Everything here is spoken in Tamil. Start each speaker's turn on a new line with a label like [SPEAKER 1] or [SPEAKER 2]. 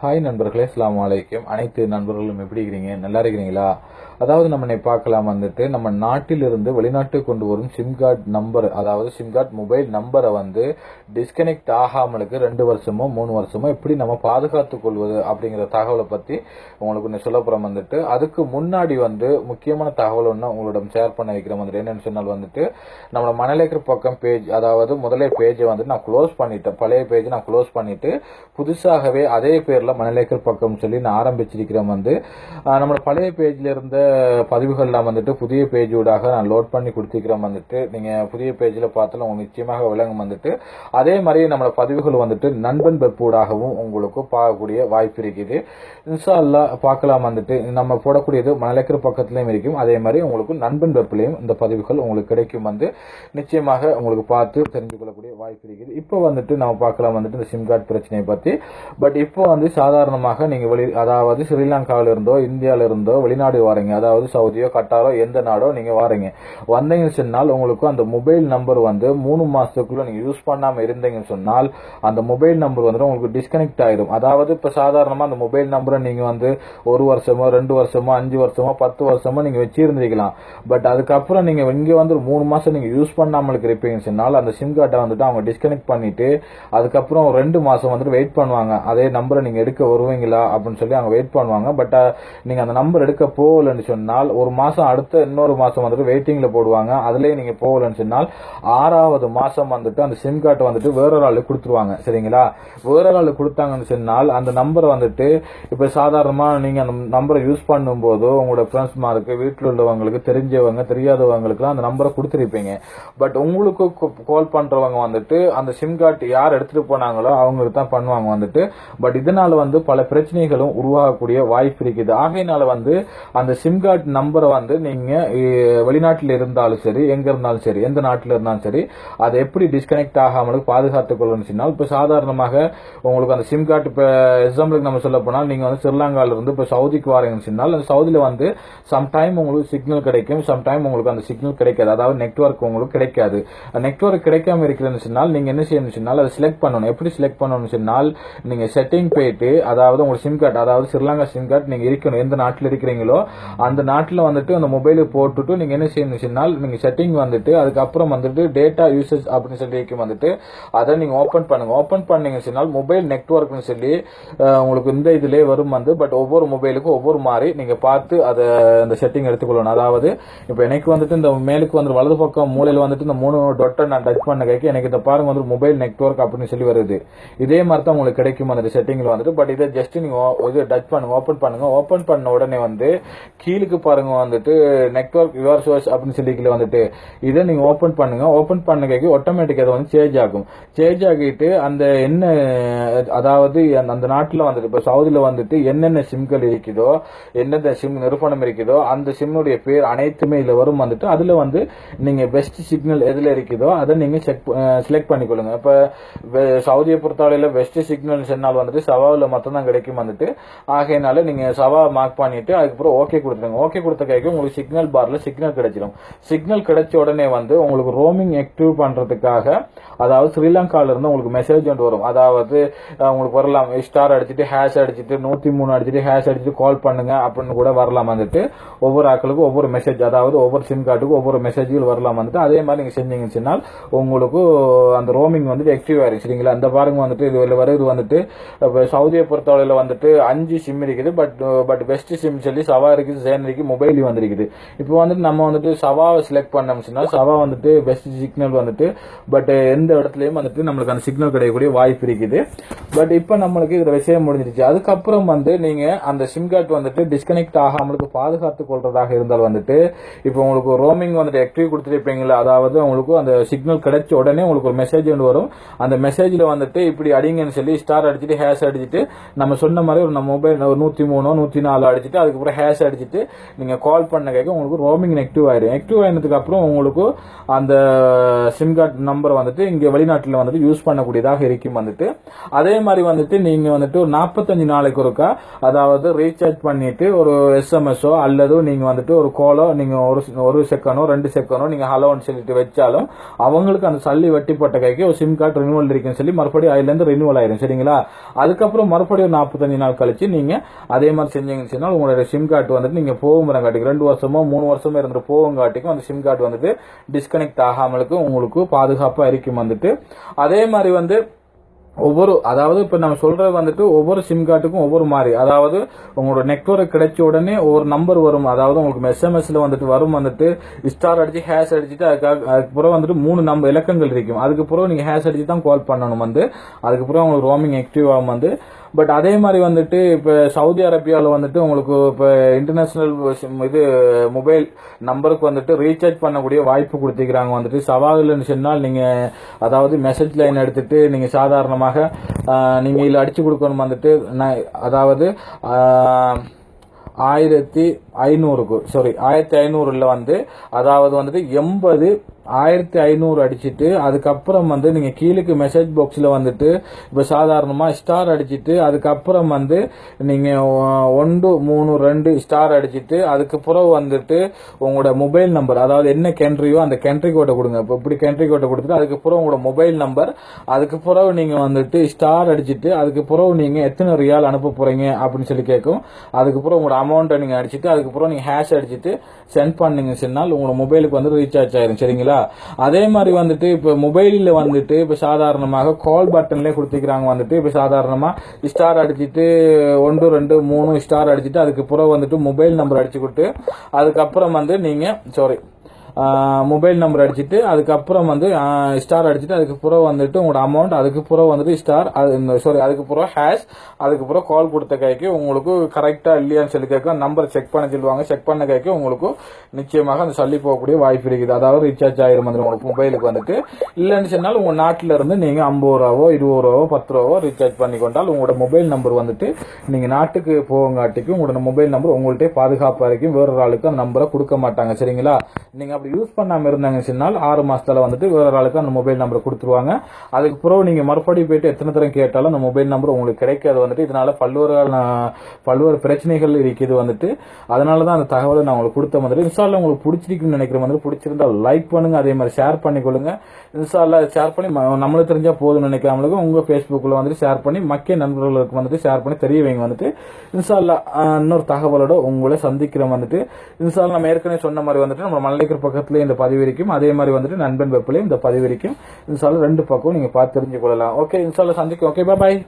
[SPEAKER 1] ஹாய் நண்பர்களே, அஸ்ஸலாமு அலைக்கும். அனைத்து நண்பர்களும் எப்படி இருக்கிறீங்க? நல்லா இருக்கிறீங்களா? அதாவது நம்ம பார்க்கலாம் நம்ம நாட்டிலிருந்து வெளிநாட்டுக்கு கொண்டு வரும் சிம் கார்டு நம்பர், அதாவது சிம் கார்டு மொபைல் நம்பரை டிஸ்கனெக்ட் ஆகாமலுக்கு 2 வருஷமோ 3 வருஷமோ எப்படி நம்ம பாதுகாத்துக் கொள்வது அப்படிங்கிற தகவலை பத்தி உங்களுக்கு சொல்ல போறோம். அதுக்கு முன்னாடி முக்கியமான தகவல் ஒன்று உங்களிடம் ஷேர் பண்ண வைக்கிறோம். என்னன்னு சொன்னால் நம்மளோட மணலேக்கர் பக்கம் பேஜ், அதாவது முதலே பேஜை நான் க்ளோஸ் பண்ணிட்டேன். பழைய பேஜ் நான் க்ளோஸ் பண்ணிட்டு புதுசாகவே அதே பேர்ல மணலேக்கர் பக்கம் சொல்லி நான் ஆரம்பிச்சிருக்கிறேன். நம்மளோட பழைய பேஜ்ல இருந்த பதிவுகள்லாம் புதிய பேஜ் ஊடாக நான் லோட் பண்ணி கொடுத்திருக்கிறோம். நீங்க புதிய பேஜ்ல பார்த்தாலும் உங்களுக்கு நிச்சயமாக விளங்கும். அதே மாதிரி நம்மளோட பதிவுகள் நண்பன் வெப்பூடாகவும் உங்களுக்கு பார்க்கக்கூடிய வாய்ப்பு இருக்குது. இன்ஷா அல்லாஹ் பார்க்கலாம். நம்ம போடக்கூடியது மணலேக்கர் பக்கத்திலையும் இருக்கும், அதே மாதிரி உங்களுக்கு நண்பன் வெப்பிலையும் இந்த பதிவுகள் உங்களுக்கு கிடைக்கும். நிச்சயமாக உங்களுக்கு பார்த்து தெரிஞ்சு கொள்ளக்கூடிய வாய்ப்பு இருக்குது. இப்போ நம்ம பார்க்கலாம் இந்த சிம் கார்டு பிரச்சனையை பத்தி. பட் இப்போ சாதாரணமாக நீங்க அதாவது ஸ்ரீலங்காவில இருந்தோ இந்தியாவில இருந்தோ வெளிநாடு வாரீங்க, அதாவது சவுதியோ கட்டாரோ எந்த நாடோ நீங்க வாரீங்க. வந்தீங்கன்னு சொன்னால் உங்களுக்கு அந்த மொபைல் நம்பர் 3 மாசத்துக்குள்ள நீங்க யூஸ் பண்ணாம இருந்தீங்கன்னு சொன்னால் அந்த மொபைல் நம்பர் உங்களுக்கு டிஸ்கனெக்ட் ஆயிடும். அதாவது இப்ப சாதாரணமா அந்த மொபைல் நம்பரை நீங்க 1 வருஷமோ 2 வருஷமோ 5 வருஷமோ 10 வருஷமோ நீங்க வச்சிருந்திருக்கலாம். பட் அதுக்கப்புறம் நீங்க இங்க 3 மாசம் நீங்க யூஸ் பண்ணாமல் இருப்பீங்கன்னு சொன்னால் அந்த சிம் கார்டை அவங்க டிஸ்கனெக்ட் பண்ணிட்டு அதுக்கப்புறம் 2 மாசம் வெயிட் பண்ணுவாங்க. அதே நம்பரை நீங்க எடுக்க வருவீங்களா அப்படின்னு சொல்லி அவங்க வெயிட் பண்ணுவாங்க. பட் நீங்க அந்த நம்பர் எடுக்க போகலன்னு சொன்னால் 1 மாசம் அடுத்த இன்னொரு மாசம் வெயிட்டிங்ல போடுவாங்க. அதுலயே நீங்க போகலன்னு சொன்னால் 6வது மாசம் அந்த சிம் கார்டு வேற ஒரு ஆளுக்கு கொடுத்துருவாங்க. சரிங்களா? வேற ஒரு ஆளுக்கு கொடுத்தாங்கன்னு சொன்னால் அந்த நம்பரை இப்ப சாதாரணமா நீங்க அந்த நம்பரை யூஸ் பண்ணும் போது உங்களோட ஃப்ரெண்ட்ஸ் மாருக்கு, வீட்டில் உள்ளவங்களுக்கு, தெரிஞ்சவங்க தெரியாதவங்களுக்கு அந்த நம்பரை கொடுத்துருப்பீங்க. பட் உங்களுக்கு கால் பண்றவங்க அந்த சிம் கார்டு யார் எடுத்துட்டு போனாங்களோ அவங்களுக்கு தான் பண்ணுவாங்க. பட் இதனால பல பிரச்சனைகளும் உருவாகக்கூடிய வாய்ப்பு இருக்குது. ஆகையினால அந்த சிம் கார்டு நம்பரை நீங்க வெளிநாட்டில் இருந்தாலும் சரி, எங்க இருந்தாலும் சரி, எந்த நாட்டில் இருந்தாலும் சரி, அதை எப்படி டிஸ்கனெக்ட் ஆகாமல் பாதுகாத்துக் கொள்ளணும் சொன்னால், இப்ப சாதாரணமாக உங்களுக்கு அந்த சிம் கார்டு, இப்ப எக்ஸாம்பிளுக்கு நம்ம சொல்ல போனால் நீங்க ஸ்ரீலங்கால இருந்து இப்ப சவுதிக்கு வாரீங்கன்னு சொன்னால் அந்த சவுதியில சம்டைம் உங்களுக்கு சிக்னல் கிடைக்கும், சம்டைம் உங்களுக்கு அந்த சிக்னல் கிடைக்காது. அதாவது நெட்வொர்க் உங்களுக்கு கிடைக்காது. நெட்வொர்க் கிடைக்காம இருக்கிறதுன்னு சொன்னால் நீங்க என்ன செய்யணும் சொன்னால் அதை செலக்ட் பண்ணணும். எப்படி செலக்ட் பண்ணணும் சொன்னால் நீங்க செட்டிங் போயிட்டு, அதாவது உங்க சிம் கார்டு, அதாவது ஸ்ரீலங்கா சிம் கார்டு நீங்க இருக்கணும், எந்த நாட்டில் இருக்கிறீங்களோ அந்த நாட்டில் அந்த மொபைலுக்கு போட்டுட்டு நீங்க என்ன செய்யணும் சொன்னால் நீங்க செட்டிங் அதுக்கப்புறம் டேட்டா யூசேஜ் அப்படின்னு சொல்லி அதை நீங்க ஓபன் பண்ணுங்க. ஓபன் பண்ணீங்க சொன்னால் மொபைல் நெட்வொர்க்னு சொல்லி உங்களுக்கு இந்த இதுல வரும். பட் ஒவ்வொரு மொபைலுக்கும் ஒவ்வொரு மாதிரி நீங்க பார்த்து அதை அந்த செட்டிங் எடுத்துக்கொள்ளணும். அதாவது இப்ப எனக்கு இந்த மேலுக்கு வலது பக்கம் மூலையில இந்த 3 டொட்டை நான் டச் பண்ண கைக்கு எனக்கு இந்த பாருங்க மொபைல் நெட்வொர்க் அப்படின்னு சொல்லி வருது. இதே மாதிரி தான் உங்களுக்கு கிடைக்கும் அந்த செட்டிங்ல பட் இதை ஜஸ்ட் நீங்க டச் பண்ணுங்க, ஓபன் பண்ணுங்க. ஓபன் பண்ண உடனே கீழுக்கு பாருங்க நெட்வொர்க் யுவர் சோர்ஸ் அப்படின்னு சொல்லி இதை நீங்க ஓபன் பண்ணுங்க. ஓபன் பண்ண கைக்கு ஆட்டோமேட்டிக் அதை சேஞ்ச் ஆகும். சேஞ்ச் ஆகிட்டு அந்த என்ன, அதாவது அந்த நாட்டுல இப்ப சவுதியில என்னென்ன சிம்கள் இருக்குதோ, என்னென்ன சிம் நிறுவனம் இருக்குதோ அந்த சிம்முடைய பேர் அனைத்துமே இதுல வரும். அதுல நீங்க பெஸ்ட் சிக்னல் எதுல இருக்குதோ அதை நீங்க செலக்ட் பண்ணிக்கொள்ளுங்க. இப்ப சவுதியை பொறுத்தவரையில பெஸ்ட் சிக்னல் சொன்னால் சவாவில் மட்டும் தான் கிடைக்கும். ஆகையினால நீங்க சவா மார்க் பண்ணிட்டு அதுக்கப்புறம் ஓகே கொடுத்துருங்க. ஓகே கொடுத்த கைக்கு உங்களுக்கு சிக்னல் பார்ல சிக்னல் கிடைச்சிடும். சிக்னல் கிடைச்ச உடனே உங்களுக்கு ரோமிங் ஆக்டிவ் பண்றதுக்காக, அதாவது ஸ்ரீலங்கால இருந்து உங்களுக்கு மெசேஜ் வரும். அதாவது உங்களுக்கு வரலாம், ஸ்டார் அடிச்சுட்டு ஹேஷ் அடிச்சுட்டு 103 அடிச்சுட்டு ஹேஷ் அடிச்சுட்டு கால் பண்ணுங்க அப்படின்னு கூட வரலாம். ஒவ்வொரு ஆக்களுக்கும் ஒவ்வொரு மெசேஜ், அதாவது ஒவ்வொரு சிம் கார்டுக்கும் ஒவ்வொரு மெசேஜ்கள் வரலாம். அதே மாதிரி நீங்க செஞ்சீங்கன்னு சொன்னால் உங்களுக்கு அந்த ரோமிங் ஆக்டிவ் ஆயிரும். சரிங்களா? அந்த பாருங்க இதுல வருது சவுதியை பொறுத்தவரையில 5 சிம் இருக்குது. பட் பெஸ்ட் சிம் சொல்லி சவா இருக்குது, ஜேன் இருக்கு, மொபைல் வந்திருக்குது. இப்போ நம்ம சவாவை செலக்ட் பண்ணோம்னா சவா பெஸ்ட் சிக்னல் பட் எந்த இடத்துலயும் நம்மளுக்கு அந்த சிக்னல் கிடைக்கக்கூடிய வாய்ப்பு இருக்குது. பட் இப்ப நம்மளுக்கு இதுல விஷயம் முடிஞ்சிருச்சு. அதுக்கப்புறம் நீங்க அந்த சிம் கார்டு டிஸ்கனெக்ட் ஆகாமலுக்கு பாதுகாத்துக் கொள்றதாக இருந்தால் இப்போ உங்களுக்கு ரோமிங் ஆக்டிவ் கொடுத்துருப்பீங்களா, அதாவது உங்களுக்கு அந்த சிக்னல் கிடைச்ச உடனே உங்களுக்கு ஒரு மெசேஜ் வரும். அந்த மெசேஜ்ல இப்படி அடிங்கன்னு சொல்லி ஸ்டார் அடிச்சுட்டு ஹேஷ் அடிச்சுட்டு நம்ம சொன்ன மாதிரி ஒரு மொபைல் 103 104 அடிச்சுட்டு அதுக்கப்புறம் ஹேஷ் அடிச்சுட்டு நீங்க கால் பண்ண கேட்க உங்களுக்கு ரோமிங் ஆக்டிவ் ஆயிரும். ஆக்டிவ் ஆனதுக்கு அப்புறம் உங்களுக்கு அந்த சிம் கார்டு நம்பர் இங்க வெளிநாட்டுல யூஸ் பண்ணக்கூடியதாக இருக்கும். அதே மாதிரி நீங்க ஒரு 45 நாளைக்கு ஒருக்கா, அதாவது ரீசார்ஜ் பண்ணிட்டு ஒரு எஸ்எம்எஸ்ஓ அல்லது நீங்க ஒரு காலோ நீங்க ஒரு செகண்டோ 2 செகண்டோ நீங்க ஹலோன்னு சொல்லிட்டு வச்சாலும் அவங்களுக்கு அந்த சல்லி வெட்டி போட்ட கைக்கு ஒரு சிம் கார்டு ரினிவல் இருக்குன்னு சொல்லி மறுபடியும் அதுல இருந்து ரினிவல் ஆயிரும். சரிங்களா? அதுக்கப்புறம் மறுபடியும் 45 நாள் கழிச்சு நீங்க அதே மாதிரி செஞ்சீங்கன்னு சொன்னால் உங்களுடைய சிம் கார்டு வந்துட்டு நீங்க போகுங்காட்டிக்கு 2 வருஷமோ 3 வருஷமோ இருந்துட்டு போகுங்காட்டிக்கும் அந்த சிம் கார்டு வந்துட்டு டிஸ்கனெக்ட் ஆகாமலுக்கு உங்களுக்கு பாதுகாப்பா இருக்கும் வந்துட்டு. அதே மாதிரி வந்து அதாவது இப்ப நம்ம சொல்றது வந்துட்டு ஒவ்வொரு சிம் கார்டுக்கும் ஒவ்வொரு மாதிரி, அதாவது உங்களோட நெட்வொர்க் கிடைச்ச உடனே ஒரு நம்பர் வரும், அதாவது உங்களுக்கு எஸ்எம்எஸ்ல வந்துட்டு வரும் வந்துட்டு ஸ்டார் அடிச்சு ஹேஷ் அடிச்சுட்டு அதுக்கப்புறம் வந்துட்டு 3 நம்பர் இலக்கங்கள் இருக்கும். அதுக்கப்புறம் நீங்க ஹேஷ் அடிச்சு தான் கால் பண்ணணும் வந்து, அதுக்கப்புறம் உங்களுக்கு ரோமிங் ஆக்டிவ் ஆகும் வந்து. பட் அதே மாதிரி வந்துட்டு இப்ப சவுதி அரேபியாவில் வந்துட்டு உங்களுக்கு இப்ப இன்டர்நேஷனல் இது மொபைல் நம்பருக்கு வந்துட்டு ரீசார்ஜ் பண்ணக்கூடிய வாய்ப்பு கொடுத்துக்கிறாங்க வந்துட்டு. சவால்னு சொன்னால் நீங்க அதாவது மெசேஜ் லைன் எடுத்துட்டு நீங்க சாதாரணமாக நீங்க இதுல அடிச்சு கொடுக்கணும் வந்துட்டு, அதாவது 1500 வந்து அதாவது வந்துட்டு 1500 அடிச்சிட்டு அதுக்கப்புறம் வந்து நீங்க கீழுக்கு மெசேஜ் பாக்ஸ்ல வந்துட்டு இப்ப சாதாரணமா ஸ்டார் அடிச்சிட்டு அதுக்கப்புறம் வந்து நீங்க 132 ஸ்டார் அடிச்சிட்டு அதுக்கப்புறம் வந்துட்டு உங்களோட மொபைல் நம்பர், அதாவது என்ன கண்ட்ரியோ அந்த கண்ட்ரி கோட்டை கொடுங்க. இப்படி கண்ட்ரி கோட்டை கொடுத்துட்டு அதுக்கப்புறம் உங்களோட மொபைல் நம்பர், அதுக்கப்புறம் நீங்க வந்துட்டு ஸ்டார் அடிச்சிட்டு அதுக்கப்புறம் நீங்க எத்தனை ரியால் அனுப்ப போறீங்க அப்படின்னு சொல்லி கேட்கும். அதுக்கப்புறம் உங்களோட அமௌண்ட்டை நீங்க அடிச்சிட்டு அதுக்கப்புறம் நீங்க ஹேஷ் அடிச்சிட்டு சென்ட் பண்ணீங்க சொன்னால் உங்களோட மொபைலுக்கு வந்து ரீசார்ஜ் ஆயிரும். சரிங்களா? அதே மாதிரி வந்துட்டு இப்ப மொபைலில் வந்துட்டு இப்ப சாதாரணமாக கால் பட்டன்ல கொடுத்துக்கிறாங்க வந்துட்டு. இப்ப சாதாரணமா ஸ்டார் அடிச்சிட்டு 1 2 3 ஸ்டார் அடிச்சிட்டு அதுக்கப்புறம் வந்துட்டு மொபைல் நம்பர் அடிச்சு கொடுத்து அதுக்கப்புறம் வந்து நீங்க மொபைல் நம்பர் அடிச்சிட்டு அதுக்கப்புறம் வந்து ஸ்டார் அடிச்சிட்டு அதுக்கப்புறம் வந்துட்டு உங்களோட அமௌண்ட், அதுக்கப்புறம் வந்துட்டு ஸ்டார் அதுக்கப்புறம் ஹேஷ், அதுக்கப்புறம் கால் கொடுத்த கைக்கு உங்களுக்கு கரெக்டா இல்லையான்னு சொல்லி கேட்க நம்பர் செக் பண்ண சொல்லுவாங்க. செக் பண்ண கைக்கு உங்களுக்கு நிச்சயமாக அந்த சொல்லி போகக்கூடிய வாய்ப்பு இருக்குது. அதாவது ரீசார்ஜ் ஆயிரம் வந்து உங்களுக்கு மொபைலுக்கு வந்துட்டு. இல்லைன்னு சொன்னால் உங்க நாட்டில இருந்து நீங்க 50 ரூபாவோ 20 ரூபாவோ 10 ரூபாவோ ரீசார்ஜ் பண்ணி கொண்டால் உங்களோட மொபைல் நம்பர் வந்துட்டு நீங்க நாட்டுக்கு போவங்காட்டிக்கும் உங்களோட மொபைல் நம்பர் உங்கள்கிட்ட பாதுகாப்பா இருக்கும். வேறொரு ஆளுக்கு அந்த நம்பரை கொடுக்க மாட்டாங்க. சரிங்களா? நீங்க யூஸ் பண்ணாம இருந்தாங்க சொன்னால் 6 மாசத்துல வந்துட்டு வேற ஆளுக்கு அந்த மொபைல் நம்பர் கொடுத்துருவாங்க. அதுக்கப்புறம் நீங்க மறுபடியும் போயிட்டு எத்தனை தரம் கேட்டாலும் அந்த மொபைல் நம்பர் உங்களுக்கு கிடைக்காது வந்துட்டு. இதனால பல்வேறு பிரச்சனைகள் இருக்குது வந்துட்டு. அதனாலதான் அந்த தகவலை நான் உங்களுக்கு கொடுத்த மாதிரி. இன்ஸ்டால்ல உங்களுக்கு பிடிச்சிருக்குன்னு நினைக்கிற மாதிரி பிடிச்சிருந்தா லைக் பண்ணுங்க, அதே மாதிரி ஷேர் பண்ணிக்கொள்ளுங்க. இன்ஸ்டால்ல ஷேர் பண்ணி நம்மளுக்கு தெரிஞ்சா போதும்னு நினைக்காமலுக்கு உங்க பேஸ்புக்ல வந்துட்டு ஷேர் பண்ணி மக்கிய நண்பர்களுக்கு வந்துட்டு ஷேர் பண்ணி தெரிய வைங்க வந்துட்டு. இன்ஸ்டால்ல இன்னொரு தகவலோட உங்களை சந்திக்கிறோம் வந்துட்டு. இன்ஸ்டால்ல நம்ம ஏற்கனவே சொன்ன மாதிரி வந்துட்டு நம்ம மல்லிகர் பக்கத்துல இந்த பதிவு இருக்கும், அதே மாதிரி வந்துட்டு நண்பன் வெப்பிலையும் இந்த பதிவு இருக்கும். இன்ஷால்லா 2 பக்கம் நீங்க பார்த்து தெரிஞ்சு கொள்ளலாம். ஓகே, இன்ஷால்லா சந்திக்கும். ஓகே, பாய்.